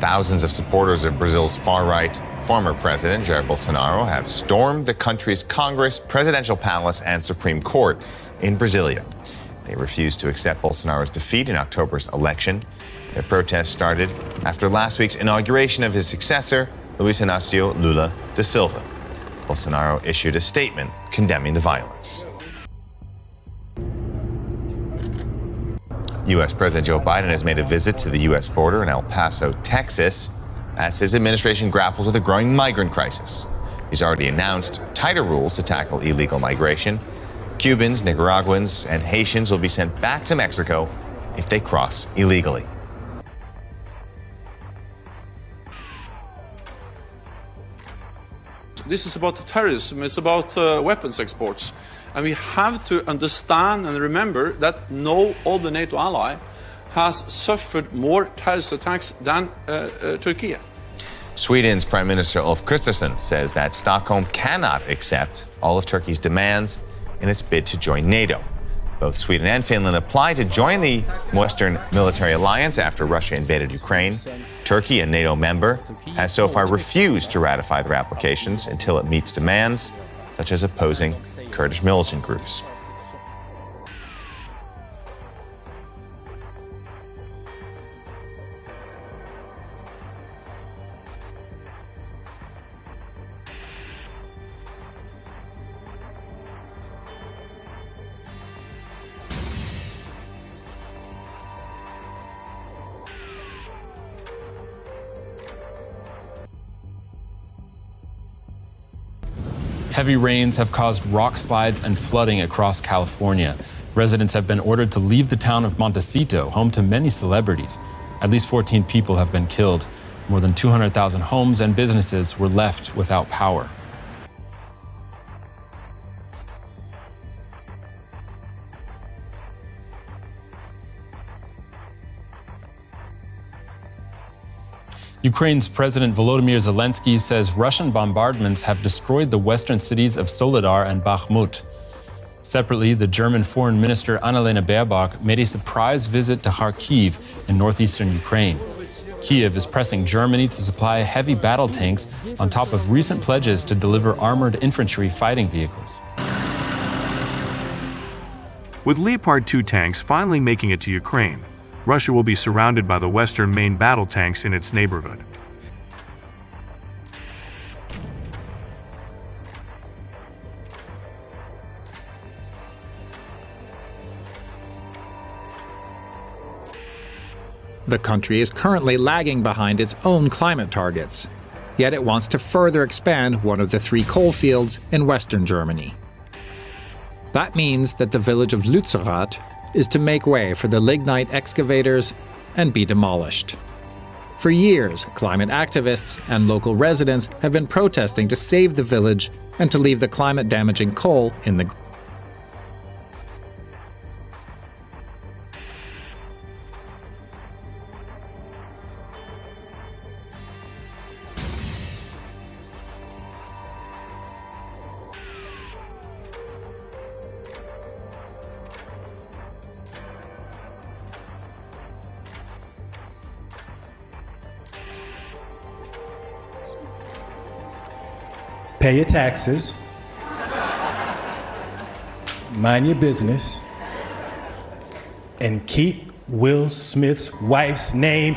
Thousands of supporters of Brazil's far-right former president, Jair Bolsonaro, have stormed the country's Congress, presidential palace, and Supreme Court in Brasilia. They refused to accept Bolsonaro's defeat in October's election. Their protest started after last week's inauguration of his successor, Luiz Inácio Lula da Silva. Bolsonaro issued a statement condemning the violence. U.S. President Joe Biden has made a visit to the U.S. border in El Paso, Texas, as his administration grapples with a growing migrant crisis. He's already announced tighter rules to tackle illegal migration. Cubans, Nicaraguans, and Haitians will be sent back to Mexico if they cross illegally. This is about terrorism, it's about weapons exports. And we have to understand and remember that no other NATO ally has suffered more terrorist attacks than Turkey. Sweden's Prime Minister Ulf Kristersson says that Stockholm cannot accept all of Turkey's demands in its bid to join NATO. Both Sweden and Finland applied to join the Western Military Alliance after Russia invaded Ukraine. Turkey, a NATO member, has so far refused to ratify their applications until it meets demands, such as opposing Kurdish militant groups. Heavy rains have caused rock slides and flooding across California. Residents have been ordered to leave the town of Montecito, home to many celebrities. At least 14 people have been killed. More than 200,000 homes and businesses were left without power. Ukraine's President Volodymyr Zelensky says Russian bombardments have destroyed the western cities of Soledar and Bakhmut. Separately, the German Foreign Minister Annalena Baerbock made a surprise visit to Kharkiv in northeastern Ukraine. Kyiv is pressing Germany to supply heavy battle tanks on top of recent pledges to deliver armored infantry fighting vehicles. With Leopard 2 tanks finally making it to Ukraine, Russia will be surrounded by the Western main battle tanks in its neighborhood. The country is currently lagging behind its own climate targets, yet it wants to further expand one of the 3 coal fields in western Germany. That means that the village of Lützerath is to make way for the lignite excavators and be demolished. For years, climate activists and local residents have been protesting to save the village and to leave the climate-damaging coal in the ground. Pay your taxes, mind your business, and keep Will Smith's wife's name